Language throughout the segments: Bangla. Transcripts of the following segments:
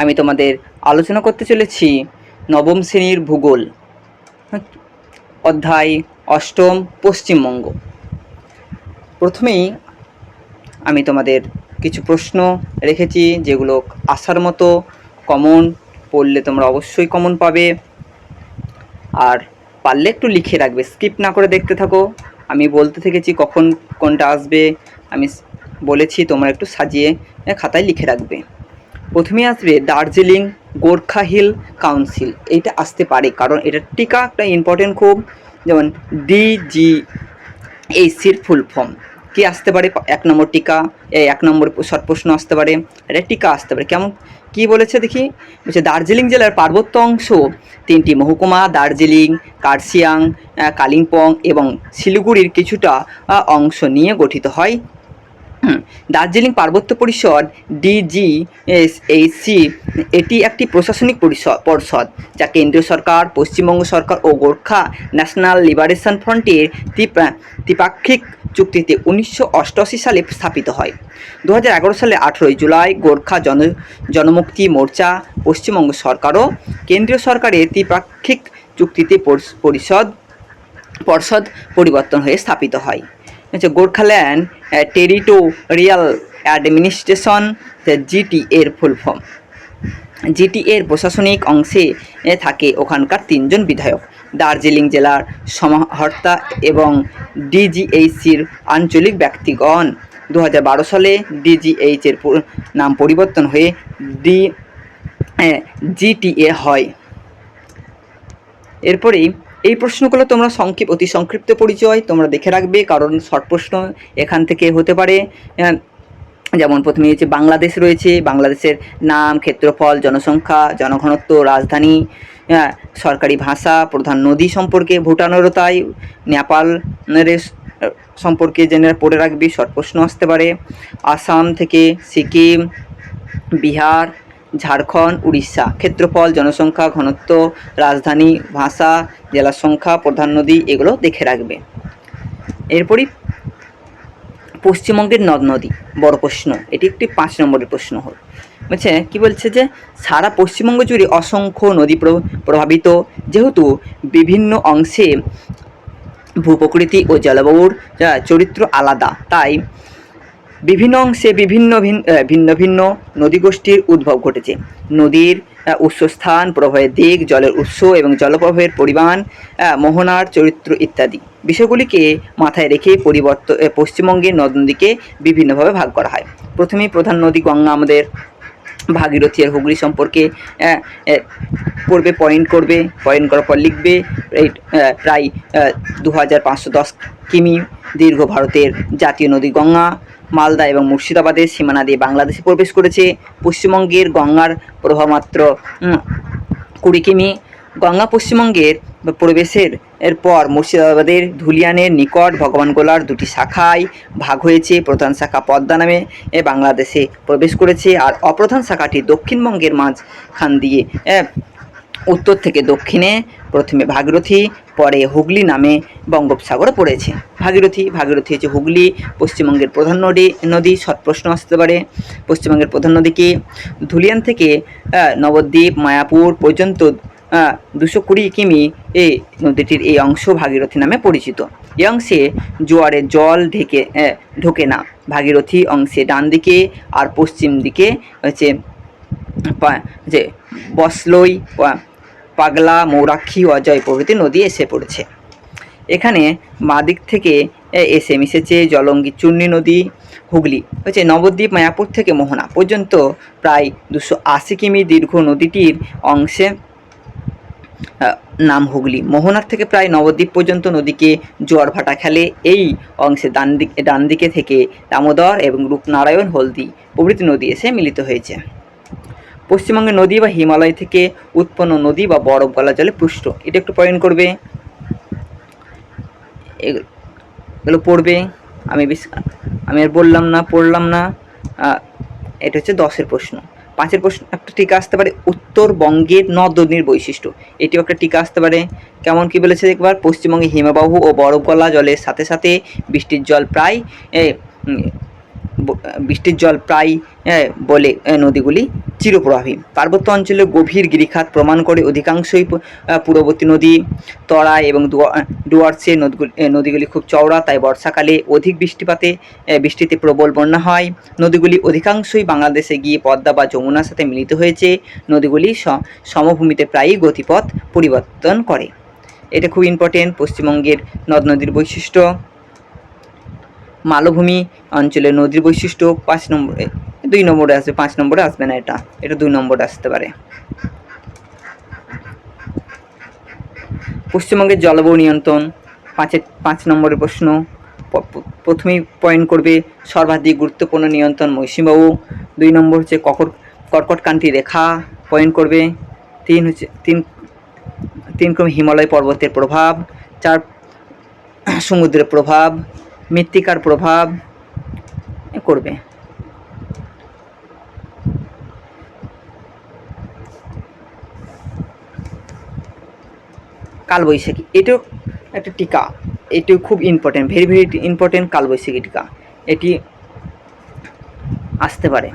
আমি তোমাদের আলোচনা করতে চলেছি নবম শ্রেণীর ভূগোল, অধ্যায় অষ্টম, পশ্চিমবঙ্গ। প্রথমেই আমি তোমাদের কিছু প্রশ্ন রেখেছি, যেগুলো আসার মতো, কমন পড়লে তোমরা অবশ্যই কমন পাবে। আর পারলে একটু লিখে রাখবে, স্কিপ না করে দেখতে থাকো। আমি বলতে থেকেছি কখন কোনটা আসবে, আমি বলেছি, তোমরা একটু সাজিয়ে খাতায় লিখে রাখবে। প্রথমে আসবে দার্জিলিং গোর্খা হিল কাউন্সিল। এইটা আসতে পারে, কারণ এটা টিকা একটা ইম্পর্টেন্ট খুব। যেমন DGACর ফুল ফর্ম কি আসতে পারে? 1 নম্বর টিকা, 1 নম্বর শর্ট প্রশ্ন আসতে পারে, এটা টিকা আসতে পারে। কেমন কি বলেছে দেখি? বলছে দার্জিলিং জেলার পার্বত্য অংশ 3টি মহকুমা দার্জিলিং, কার্শিয়াং, কালিম্পং এবং শিলিগুড়ির কিছুটা অংশ নিয়ে গঠিত হয়। দার্জিলিং পার্বত্য পরিষদ DGAC এটি একটি প্রশাসনিক পর্ষদ যা কেন্দ্রীয় সরকার, পশ্চিমবঙ্গ সরকার ও গোর্খা ন্যাশনাল লিবারেশন ফ্রন্টের ত্রিপাক্ষিক চুক্তিতে 1988 সালে স্থাপিত হয়। 2011 সালে 18 জুলাই গোর্খা জনমুক্তি মোর্চা, পশ্চিমবঙ্গ সরকার ও কেন্দ্রীয় সরকারের ত্রিপাক্ষিক চুক্তিতে পর্ষদ পরিবর্তন হয়ে স্থাপিত হয়। গোর্খাল্যান্ড টেরিটোরিয়াল অ্যাডমিনিস্ট্রেশন, GTA এর ফুল ফর্ম। GTA এর প্রশাসনিক অংশে থাকে ওখানকার 3 জন বিধায়ক। দার্জিলিং জেলার সমাহর্তা এবং DGACর আঞ্চলিক ব্যক্তিগণ। 2012 সালে DGH এর নাম পরিবর্তন হয়ে GTA হয়। এরপরেই এই প্রশ্নগুলো তোমরা অতি সংক্ষিপ্ত পরিচয় তোমরা দেখে রাখবে, কারণ শর্ট প্রশ্ন এখান থেকে হতে পারে। যেমন প্রথমে হচ্ছে বাংলাদেশ রয়েছে, বাংলাদেশের নাম, ক্ষেত্রফল, জনসংখ্যা, জনঘনত্ব, রাজধানী, সরকারি ভাষা, প্রধান নদী সম্পর্কে, ভুটানেরও তাই, নেপালের সম্পর্কে জেনে পড়ে রাখবি, শর্ট প্রশ্ন আসতে পারে। আসাম থেকে সিকিম, বিহার, ঝাড়খণ্ড, উড়িষ্যা, ক্ষেত্রফল, জনসংখ্যা, ঘনত্ব, রাজধানী, ভাষা, জেলার সংখ্যা, প্রধান নদী, এগুলো দেখে রাখবে। এরপরই পশ্চিমবঙ্গের নদ নদী, বড় প্রশ্ন, এটি একটি 5 নম্বরের প্রশ্ন হল। বলছে কি বলছে যে সারা পশ্চিমবঙ্গ জুড়ে অসংখ্য নদী প্রভাবিত, যেহেতু বিভিন্ন অংশে ভূপ্রকৃতি ও জলবায়ুর চরিত্র আলাদা, তাই বিভিন্ন অংশে ভিন্ন ভিন্ন নদীগোষ্ঠীর উদ্ভব ঘটেছে। নদীর উৎসস্থান, প্রবাহের দিক, জলের উৎস এবং জলপ্রবাহের পরিমাণ, মোহনার চরিত্র ইত্যাদি বিষয়গুলিকে মাথায় রেখে পশ্চিমবঙ্গের নদ নদীকে বিভিন্নভাবে ভাগ করা হয়। প্রথমেই প্রধান নদী গঙ্গা, আমাদের ভাগীরথী আর হুগলি সম্পর্কে পড়বে, পয়েন্ট করার পর লিখবে। প্রায় 2510 কিমি দীর্ঘ ভারতের জাতীয় নদী গঙ্গা মালদা এবং মুর্শিদাবাদের সীমানা দিয়ে বাংলাদেশে প্রবেশ করেছে। পশ্চিমবঙ্গের গঙ্গার প্রবাহ মাত্র 20 কিমি। গঙ্গা পশ্চিমবঙ্গের প্রবেশের পর মুর্শিদাবাদের ধুলিয়ানের নিকট ভগবানগোলার 2টি শাখায় ভাগ হয়েছে। প্রধান শাখা পদ্মা নামে বাংলাদেশে প্রবেশ করেছে, আর অপ্রধান শাখাটি দক্ষিণবঙ্গের মাঝখান দিয়ে উত্তর থেকে দক্ষিণে প্রথমে ভাগীরথী, পরে হুগলি নামে বঙ্গোপসাগরে পড়েছে। ভাগীরথী হচ্ছে হুগলি, পশ্চিমবঙ্গের প্রধান নদী। শর্ট প্রশ্ন আসতে পারে। পশ্চিমবঙ্গের প্রধান নদী কি? ধুলিয়ান থেকে নবদ্বীপ, মায়াপুর পর্যন্ত 220 কিমি এই নদীটির এই অংশ ভাগীরথী নামে পরিচিত। এই অংশে জোয়ারের জল ঢোকে না। ভাগীরথী অংশে ডান দিকে আর পশ্চিম দিকে হচ্ছে যে বসলই, পাগলা, মৌরাক্ষী, অজয় প্রভৃতি নদী এসে পড়েছে। এখানে বাঁদিক থেকে এসে মিশেছে জলঙ্গি, চূর্ণী নদী। হুগলি হচ্ছে নবদ্বীপ, মায়াপুর থেকে মোহনা পর্যন্ত প্রায় 280 কিমি দীর্ঘ নদীটির অংশে নাম হুগলি। মোহনার থেকে প্রায় নবদ্বীপ পর্যন্ত নদীকে জোয়ার ভাটা খেলে। এই অংশে ডান দিকে থেকে দামোদর এবং রূপনারায়ণ, হলদি প্রভৃতি নদী এসে মিলিত হয়েছে। পশ্চিমবঙ্গের নদী বা হিমালয় থেকে উৎপন্ন নদী বা বরফ গলা জলে পুষ্ট, এটা একটু পয়েন্ট করবে, এগুলো পড়বে। আমি আর পড়লাম না। এটা হচ্ছে 10-এর প্রশ্ন। 5-এর প্রশ্ন একটা টিকা আসতে পারে, উত্তরবঙ্গের নদ নদীর বৈশিষ্ট্য, এটিও একটা টিকা আসতে পারে। কেমন কি বলেছে দেখবার? পশ্চিমবঙ্গে হিমবাহ ও বরফ গলা জলের সাথে সাথে বৃষ্টির জল প্রায় বৃষ্টির জল প্রায় বলে নদীগুলি চিরপ্রবাহী। পার্বত্য অঞ্চলে গভীর গিরিখাত প্রমাণ করে অধিকাংশই পূর্ববর্তী নদী। তরাই এবং ডুয়ার্সের নদীগুলি খুব চওড়া, তাই বর্ষাকালে অধিক বৃষ্টিতে প্রবল বন্যা হয়। নদীগুলি অধিকাংশই বাংলাদেশে গিয়ে পদ্মা বা যমুনার সাথে মিলিত হয়েছে। নদীগুলি সমভূমিতে প্রায়ই গতিপথ পরিবর্তন করে। এটা খুব ইম্পর্টেন্ট। পশ্চিমবঙ্গের নদ নদীর বৈশিষ্ট্য। মালভূমি অঞ্চলের নদীর বৈশিষ্ট্য 5 নম্বরে, 2 নম্বরে আসবে, 5 নম্বরে আসবে না। এটা 2 নম্বরে আসতে পারে। পশ্চিমবঙ্গের জলবায়ু নিয়ন্ত্রণ 5 নম্বরের প্রশ্ন। প্রথমেই পয়েন্ট করবে সর্বাধিক গুরুত্বপূর্ণ নিয়ন্ত্রণ মৌসুমীবায়ু। 2 নম্বর হচ্ছে কর্কটক্রান্তি রেখা পয়েন্ট করবে। 3 ক্রমে হিমালয় পর্বতের প্রভাব। 4 সমুদ্রের প্রভাব, মৃত্তিকার প্রভাব করবে। কালবৈশাখী, এটাও একটা টিকা, এটিও খুব ইম্পর্টেন্ট, ভেরি ভেরি ইম্পর্টেন্ট। কালবৈশাখী টিকা এটি আসতে পারে।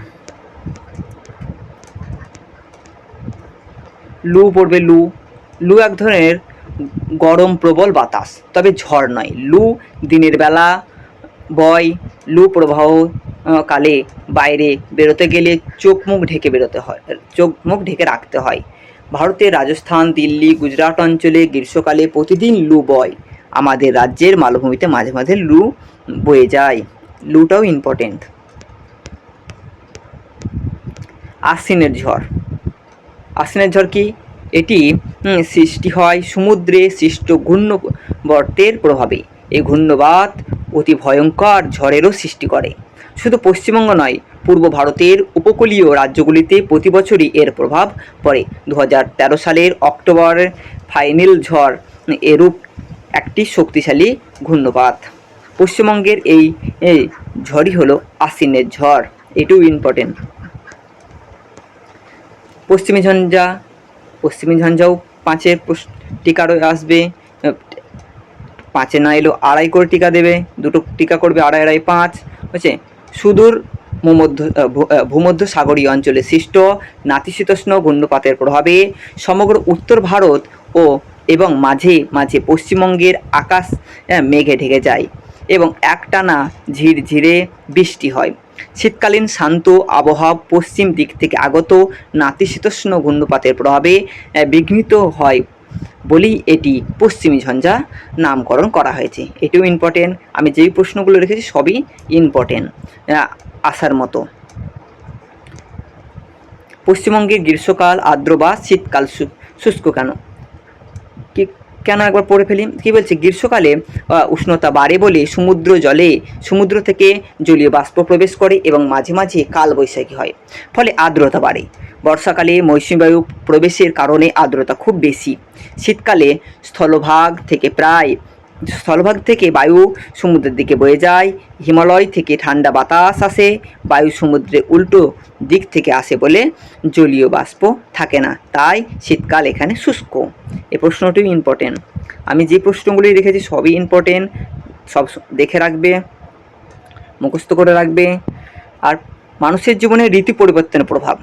লু পড়বে। লু এক ধরনের গরম প্রবল বাতাস, তবে ঝড় নয়। লু দিনের বেলা বয়। লু প্রবাহ কালে বাইরে বেরোতে গেলে চোখ মুখ ঢেকে রাখতে হয়। ভারতের রাজস্থান, দিল্লি, গুজরাট অঞ্চলে গ্রীষ্মকালে প্রতিদিন লু বয়। আমাদের রাজ্যের মালভূমিতে মাঝে মাঝে লু বয়ে যায়। লুটাও ইম্পর্টেন্ট। আশ্বিনের ঝড় কি? এটি সৃষ্টি হয় সমুদ্রে সৃষ্ট ঘূর্ণবর্তের প্রভাবে। এই ঘূর্ণবাত অতি ভয়ঙ্কর ঝড়েরও সৃষ্টি করে। শুধু পশ্চিমবঙ্গ নয়, পূর্ব ভারতের উপকূলীয় রাজ্যগুলিতে প্রতি বছরই এর প্রভাব পড়ে। 2013 সালের অক্টোবরে ফাইনাল ঝড় এরূপ একটি শক্তিশালী ঘূর্ণবাত। পশ্চিমবঙ্গের এই ঝড়ই হলো আশ্বিনের ঝড়। এটিও ইম্পর্টেন্ট। পশ্চিমী ঝঞ্ঝাও 5-এর টিকারও আসবে। 5-এ না এলেও 2.5 করে টিকা দেবে, 2টো টিকা করবে, 2.5 5 হচ্ছে। সুদূর ভূমধ্য সাগরীয় অঞ্চলে সৃষ্ট নাতিশীতোষ্ণ ঘূর্ণপাতের প্রভাবে সমগ্র উত্তর ভারত এবং মাঝে মাঝে পশ্চিমবঙ্গের আকাশ মেঘে ঢেকে যায় এবং একটানা ঝিরঝিরে বৃষ্টি হয়। শীতকালীন শান্ত আবহাওয়া পশ্চিম দিক থেকে আগত নাতিশীতোষ্ণ ঘূর্ণপাতের প্রভাবে বিঘ্নিত হয় বলেই এটি পশ্চিমী ঝঞ্ঝা নামকরণ করা হয়েছে। এটিও ইম্পর্টেন্ট। আমি যেই প্রশ্নগুলো রেখেছি সবই ইম্পর্টেন্ট আসার মতো। পশ্চিমবঙ্গের গ্রীষ্মকাল আর্দ্র বা শীতকাল শুষ্ক কেন একবার পড়ে ফেলি। কী বলছে? গ্রীষ্মকালে উষ্ণতা বাড়ে বলে সমুদ্র থেকে জলীয় বাষ্প প্রবেশ করে এবং মাঝে মাঝে কালবৈশাখী হয়, ফলে আর্দ্রতা বাড়ে। বর্ষাকালে মৌসুমী বায়ু প্রবেশের কারণে আর্দ্রতা খুব বেশি। শীতকালে স্থলভাগ থেকে বায়ু সমুদ্রের দিকে বয়ে যায়। হিমালয় থেকে ঠান্ডা বাতাস আসে। বায়ু সমুদ্রের উল্টো দিক থেকে আসে বলে জলীয় বাষ্প থাকে না, তাই শীতকাল এখানে শুষ্ক। এই প্রশ্নটিও ইম্পর্টেন্ট। আমি যে প্রশ্নগুলি রেখেছি সবই ইম্পর্টেন্ট, সব দেখে রাখবে, মুখস্থ করে রাখবে। আর মানুষের জীবনে ঋতু পরিবর্তনের প্রভাব,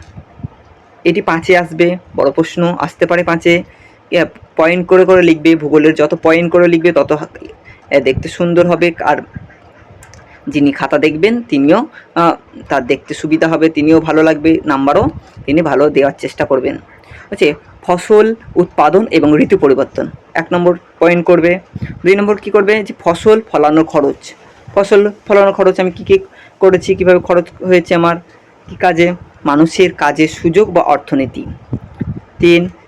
এটি 5-এ আসবে, বড় প্রশ্ন আসতে পারে 5-এ। পয়েন্ট করে করে লিখবে। ভূগোলের যত পয়েন্ট করে লিখবে তত দেখতে সুন্দর হবে, আর যিনি খাতা দেখবেন তিনিও তার দেখতে সুবিধা হবে, তিনিও ভালো লাগবে, নাম্বারও তিনি ভালো দেওয়ার চেষ্টা করবেন। হচ্ছে ফসল উৎপাদন এবং ঋতু পরিবর্তন, 1 নম্বর পয়েন্ট করবে। 2 নম্বর কী করবে? যে ফসল ফলানোর খরচ আমি কী করেছি, কীভাবে খরচ হয়েছে আমার, কী কাজে, মানুষের কাজের সুযোগ বা অর্থনীতি।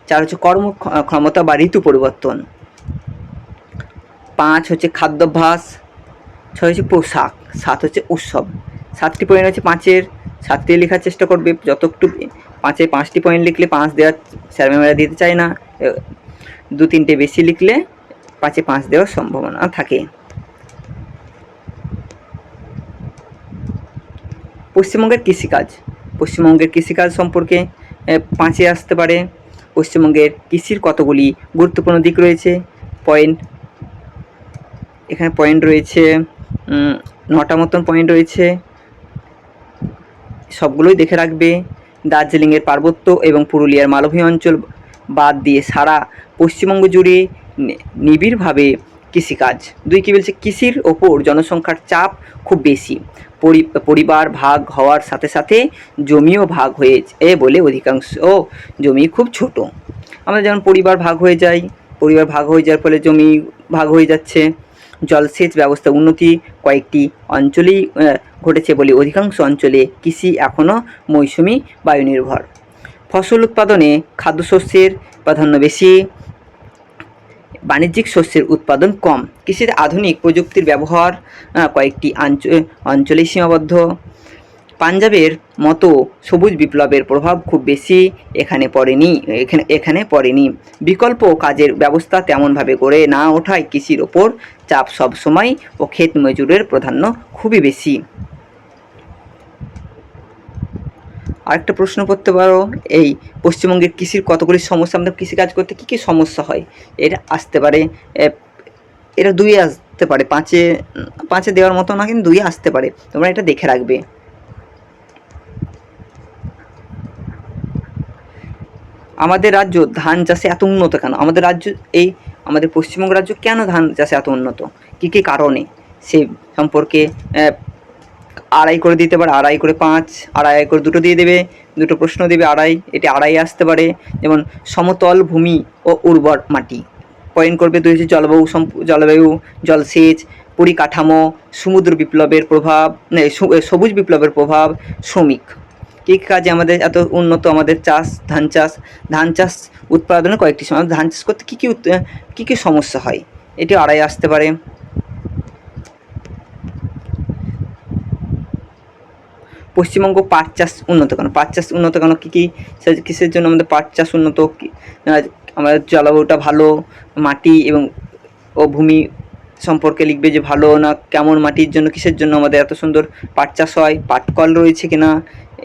4 হচ্ছে কর্মক্ষমতা বা ঋতু পরিবর্তন। 5 হচ্ছে খাদ্যাভ্যাস। 6 হচ্ছে পোশাক। 7 হচ্ছে উৎসব। 7টি পয়েন্ট হচ্ছে 5-এর, 7টি লেখার চেষ্টা করবে। যতটুকু 5-এ 5টি পয়েন্ট লিখলে 5 দেওয়ার স্যার ম্যামেরা দিতে চায় না, 2-3টে বেশি লিখলে 5-এ 5 দেওয়ার সম্ভাবনা থাকে। পশ্চিমবঙ্গের কৃষিকাজ সম্পর্কে 5-এ আসতে পারে। পশ্চিমবঙ্গের কৃষির কতগুলি গুরুত্বপূর্ণ দিক রয়েছে। এখানে পয়েন্ট রয়েছে 9টা মতন পয়েন্ট রয়েছে। সবগুলোই দেখে রাখবে। দার্জিলিংয়ের পার্বত্য এবং পুরুলিয়ার মালভূমি অঞ্চল বাদ দিয়ে সারা পশ্চিমবঙ্গ জুড়ে নিবিড়ভাবে কৃষিকাজ। 2 কী বলছে, কৃষির ওপর জনসংখ্যার চাপ খুব বেশি। পরিবার ভাগ হওয়ার সাথে সাথে জমিও ভাগ হয়েছে বলে অধিকাংশ জমি খুব ছোট। আমরা যেমন পরিবার ভাগ হয়ে যাওয়ার ফলে জমি ভাগ হয়ে যাচ্ছে। জলসেচ ব্যবস্থা উন্নতি কয়েকটি অঞ্চলেই ঘটেছে বলে অধিকাংশ অঞ্চলে কৃষি এখনও মৌসুমি বায়ু নির্ভর। ফসল উৎপাদনে খাদ্যশস্যের প্রাধান্য বেশি, বাণিজ্যিক শস্যের উৎপাদন কম। কৃষিতে আধুনিক প্রযুক্তির ব্যবহার কয়েকটি অঞ্চলেই সীমাবদ্ধ। পাঞ্জাবের মতো সবুজ বিপ্লবের প্রভাব খুব বেশি এখানে পড়েনি। বিকল্প কাজের ব্যবস্থা তেমনভাবে গড়ে না ওঠায় কৃষির ওপর চাপ সবসময় ও ক্ষেত মজুরের প্রাধান্য খুবই বেশি। আরেকটা প্রশ্ন করতে পারো, এই পশ্চিমবঙ্গের কৃষির কতগুলি সমস্যা, আমাদের কৃষিকাজ করতে কী কী সমস্যা হয়। এটা আসতে পারে, এটা 2 আসতে পারে, 5-এ দেওয়ার মতো না, কিন্তু 2 আসতে পারে, তোমরা এটা দেখে রাখবে। আমাদের রাজ্য ধান চাষে এত উন্নত কেন? আমাদের পশ্চিমবঙ্গ রাজ্য কেন ধান চাষে এত উন্নত, কী কী কারণে, সে সম্পর্কে আড়াই করে দিতে পারে, 2.5 করে 5, 2.5 করে 2টো দিয়ে দেবে, 2টো প্রশ্ন দেবে 2.5, এটি 2.5 আসতে পারে। যেমন সমতল ভূমি ও উর্বর মাটি, পয়েন্ট করবে 2 হচ্ছে জলবায়ু, জলসেচ, পরিকাঠামো, সমুদ্র বিপ্লবের প্রভাব, সবুজ বিপ্লবের প্রভাব, শ্রমিক। কী কাজে আমাদের এত উন্নত আমাদের চাষ, ধান চাষ উৎপাদনের কয়েকটি সময়, ধান চাষ করতে কী কী সমস্যা হয়, এটি 2.5 আসতে পারে। পশ্চিমবঙ্গ পাট চাষ উন্নত কেন? কী কিসের জন্য আমাদের পাট চাষ উন্নত? আমাদের জলবায়ুটা ভালো, মাটি এবং ভূমি সম্পর্কে লিখবে যে ভালো না কেমন মাটির জন্য, কিসের জন্য আমাদের এত সুন্দর পাট চাষ হয়, পাটকল রয়েছে কিনা,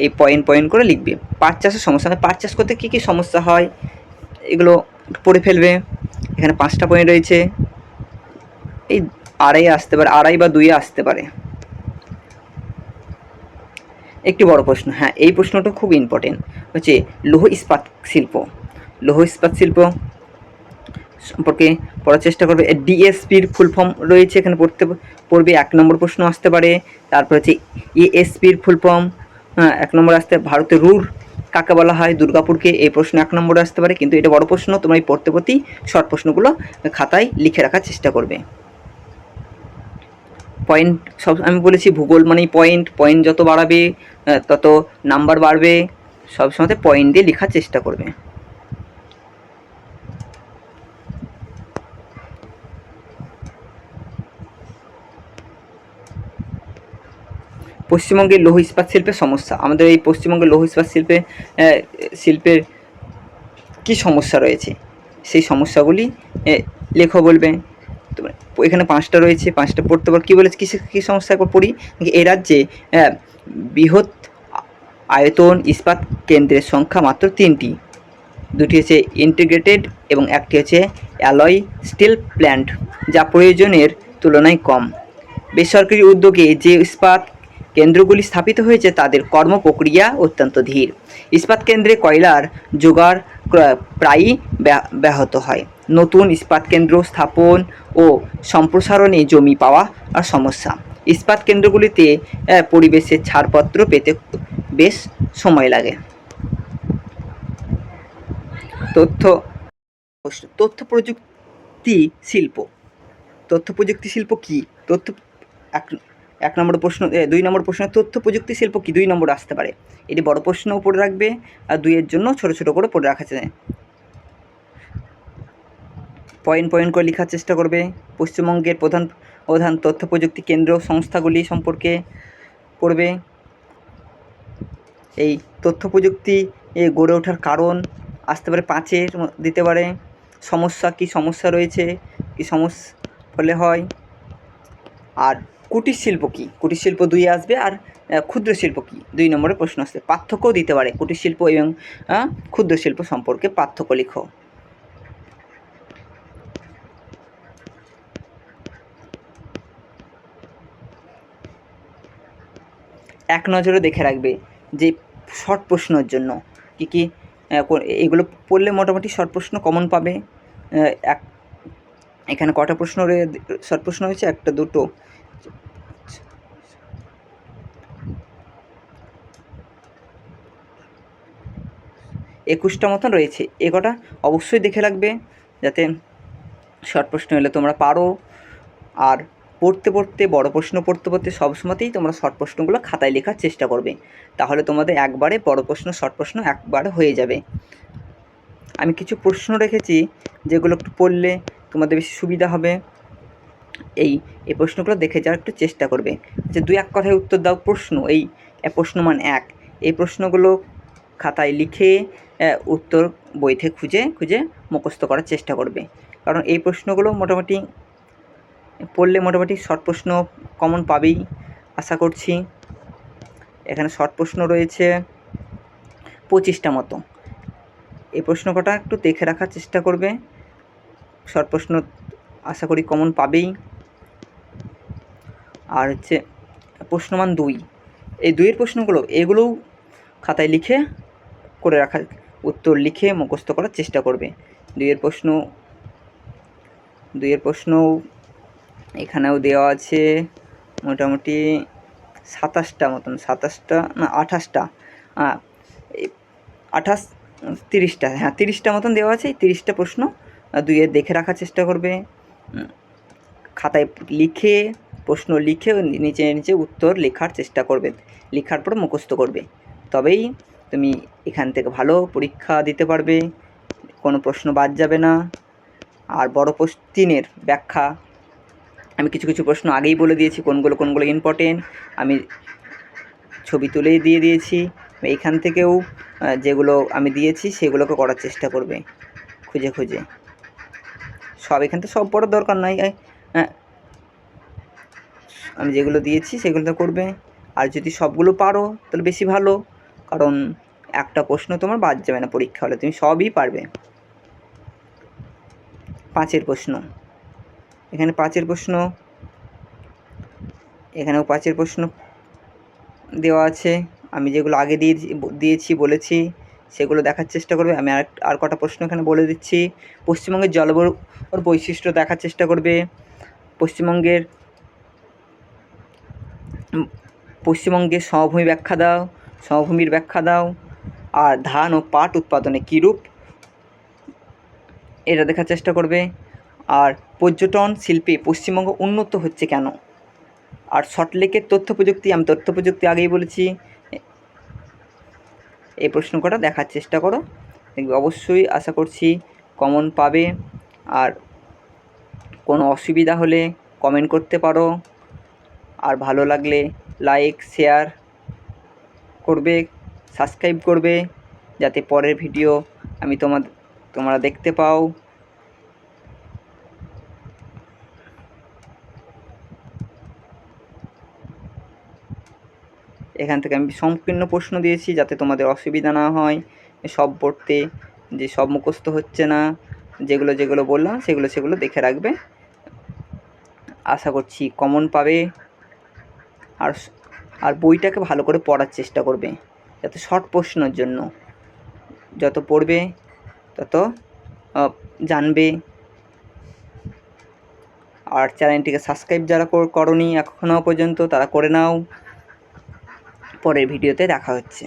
এই পয়েন্ট করে লিখবে। পাট চাষের সমস্যা, পাট চাষ করতে কী কী সমস্যা হয় এগুলো পড়ে ফেলবে। এখানে 5টা পয়েন্ট রয়েছে, এই 2.5 আসতে পারে, 2.5 বা 2 আসতে পারে। একটি বড় প্রশ্ন, হ্যাঁ এই প্রশ্নটা খুব ইম্পর্টেন্ট, হচ্ছে লৌহ ইস্পাত শিল্প সম্পর্কে পড়ার চেষ্টা করবে। ডিএসপির ফুল ফর্ম রয়েছে, এখানে পড়বে 1 নম্বর প্রশ্ন আসতে পারে। তারপর হচ্ছে এএসপির ফুল ফর্ম 1 নম্বর আসতে, ভারতের রুর কাকে বলা হয়, দুর্গাপুরকে, এই প্রশ্ন 1 নম্বরে আসতে পারে। কিন্তু এটা বড় প্রশ্ন, তোমরা এই পড়তে শর্ট প্রশ্নগুলো খাতায় লিখে রাখার চেষ্টা করবে। পয়েন্ট সব আমি বলেছি, ভূগোল মানেই পয়েন্ট যত বাড়াবে তত নাম্বার বাড়বে, সবসময় পয়েন্ট দিয়ে লেখার চেষ্টা করবে। পশ্চিমবঙ্গের লৌহ ইস্পাত শিল্পের সমস্যা, আমাদের এই পশ্চিমবঙ্গের লৌহ ইস্পাত শিল্পের কী সমস্যা রয়েছে, সেই সমস্যাগুলি লেখো বলবে। তো এখানে 5টা রয়েছে, 5টা পড়তে পারো। কী বলেছে, কী সমস্যা একবার পড়ি। এই রাজ্যে বৃহৎ আয়তন ইস্পাত কেন্দ্রের সংখ্যা মাত্র 3টি, 2টি হচ্ছে ইন্টিগ্রেটেড এবং 1টি হচ্ছে অ্যালয় স্টিল প্ল্যান্ট, যা প্রয়োজনের তুলনায় কম। বেসরকারি উদ্যোগে যে ইস্পাত কেন্দ্রগুলি স্থাপিত হয়েছে তাদের কর্মপ্রক্রিয়া অত্যন্ত ধীর। ইস্পাত কেন্দ্রে কয়লার জোগাড় প্রায়ই ব্যাহত হয়। নতুন ইস্পাত কেন্দ্র স্থাপন ও সম্প্রসারণে জমি পাওয়া আর সমস্যা। ইস্পাত কেন্দ্রগুলিতে পরিবেশের ছাড়পত্র পেতে বেশ সময় লাগে। তথ্য প্রযুক্তি শিল্প কী? এক নম্বর প্রশ্ন, 2 নম্বর প্রশ্ন, তথ্য প্রযুক্তি শিল্প কি, 2 নম্বর আসতে পারে। এটি বড় প্রশ্নও পড়ে রাখবে, আর 2-এর জন্য ছোট করে পড়ে রাখা যায়, পয়েন্ট করে লেখার চেষ্টা করবে। পশ্চিমবঙ্গের প্রধান তথ্য প্রযুক্তি কেন্দ্র সংস্থাগুলি সম্পর্কে পড়বে। এই তথ্য প্রযুক্তি গড়ে ওঠার কারণ আসতে পারে, 5-এর দিতে পারে। কী সমস্যা রয়েছে, কী সমস্যা ফলে হয়। আর কুটির শিল্প কী, কুটির শিল্প 2 আসবে। আর ক্ষুদ্র শিল্প কী, 2 নম্বরের প্রশ্ন আসবে। পার্থক্যও দিতে পারে, কুটির শিল্প এবং ক্ষুদ্র শিল্প সম্পর্কে পার্থক্য লিখো। এক নজরে দেখে রাখবে যে শর্ট প্রশ্নের জন্য কী কী এগুলো পড়লে মোটামুটি শর্ট প্রশ্ন কমন পাবে। এখানে কটা প্রশ্ন শর্ট প্রশ্ন হয়েছে? 1, 2, 21টা মতন রয়েছে। এ কটা অবশ্যই দেখে রাখবে যাতে শর্ট প্রশ্ন এলে তোমরা পারো। আর পড়তে বড় প্রশ্ন পড়তে সবসময়তেই তোমরা শর্ট প্রশ্নগুলো খাতায় লেখার চেষ্টা করবে, তাহলে তোমাদের একবারে বড় প্রশ্ন শর্ট প্রশ্ন একবারে হয়ে যাবে। আমি কিছু প্রশ্ন রেখেছি যেগুলো একটু পড়লে তোমাদের বেশি সুবিধা হবে। এই প্রশ্নগুলো দেখে যাওয়ার একটু চেষ্টা করবে, যে 2-1 কথায় উত্তর দাও প্রশ্ন। প্রশ্ন মান 1, এই প্রশ্নগুলো খাতায় লিখে উত্তর বই থেকে খুঁজে মুখস্থ করার চেষ্টা করবে, কারণ এই প্রশ্নগুলো মোটামুটি পড়লে মোটামুটি শর্ট প্রশ্ন কমন পাবেই আশা করছি। এখানে শর্ট প্রশ্ন রয়েছে 25টা মতো। এই প্রশ্ন কটা একটু দেখে রাখার চেষ্টা করবে, শর্ট প্রশ্ন আশা করি কমন পাবেই। আর হচ্ছে প্রশ্নমান 2, এই 2-এর প্রশ্নগুলো এগুলোও খাতায় লিখে করে রাখা, উত্তর লিখে মুখস্থ করার চেষ্টা করবে। 2-এর প্রশ্ন এখানেও দেওয়া আছে মোটামুটি 27টা মতন, 27টা না 28টা, 30টা, হ্যাঁ 30টা মতন দেওয়া আছে। এই 30টা প্রশ্ন 2-এর দেখে রাখার চেষ্টা করবে, খাতায় লিখে প্রশ্ন লিখে নিচে উত্তর লেখার চেষ্টা করবে, লেখার পর মুখস্থ করবে, তবেই তুমি এখান থেকে ভালো পরীক্ষা দিতে পারবে, কোনো প্রশ্ন বাদ যাবে না। আর বড় প্রশ্নের ব্যাখ্যা আমি কিছু প্রশ্ন আগেই বলে দিয়েছি, কোনগুলো ইম্পর্টেন্ট আমি ছবি তুলেই দিয়ে দিয়েছি। এইখান থেকেও যেগুলো আমি দিয়েছি সেগুলোকে করার চেষ্টা করবে খুঁজে। সব এখান থেকে সব পড়ার দরকার নাই, আমি যেগুলো দিয়েছি সেগুলো তো করবে। আর যদি সবগুলো পারো তাহলে বেশি ভালো, কারণ একটা প্রশ্ন তোমার বাদ যাবে না পরীক্ষা হলে, তুমি সবই পারবে। 5-এর প্রশ্ন, এখানে 5-এর প্রশ্ন, এখানেও 5-এর প্রশ্ন দেওয়া আছে। আমি যেগুলো আগে বলেছি সেগুলো দেখার চেষ্টা করবে। আমি আর কটা প্রশ্ন এখানে বলে দিচ্ছি। পশ্চিমবঙ্গের জলবায়ুর বৈশিষ্ট্য দেখার চেষ্টা করবে। পশ্চিমবঙ্গের সমভূমির ব্যাখ্যা দাও। আর ধান ও পাট উৎপাদনে কীরূপ এটা দেখার চেষ্টা করবে। আর পর্যটন শিল্পে পশ্চিমবঙ্গ উন্নত হচ্ছে কেন। আর সল্টলেকের তথ্য প্রযুক্তি, আমি তথ্য প্রযুক্তি আগেই বলেছি, এই প্রশ্ন কটা দেখার চেষ্টা করো, দেখবে অবশ্যই আশা করছি কমন পাবে। আর কোনো অসুবিধা হলে কমেন্ট করতে পারো, আর ভালো লাগলে লাইক শেয়ার করবে, সাবস্ক্রাইব করবে, যাতে পরের ভিডিও তোমরা দেখতে পাও। এখান থেকে আমি সংকীর্ণ প্রশ্ন দিয়েছি যাতে তোমাদের অসুবিধা না হয় সব পড়তে, যে সব মুখস্থ হচ্ছে না, যেগুলো বললাম সেগুলো দেখে রাখবে, আশা করছি কমন পাবে। আর বইটাকে ভালো করে পড়ার চেষ্টা করবে, যাতে শর্ট প্রশ্নের জন্য যত পড়বে তত জানবে। আর চ্যানেলটিকে সাবস্ক্রাইব যারা করোনি এখনও পর্যন্ত তারা করে নাও। পরের ভিডিওতে দেখা হচ্ছে।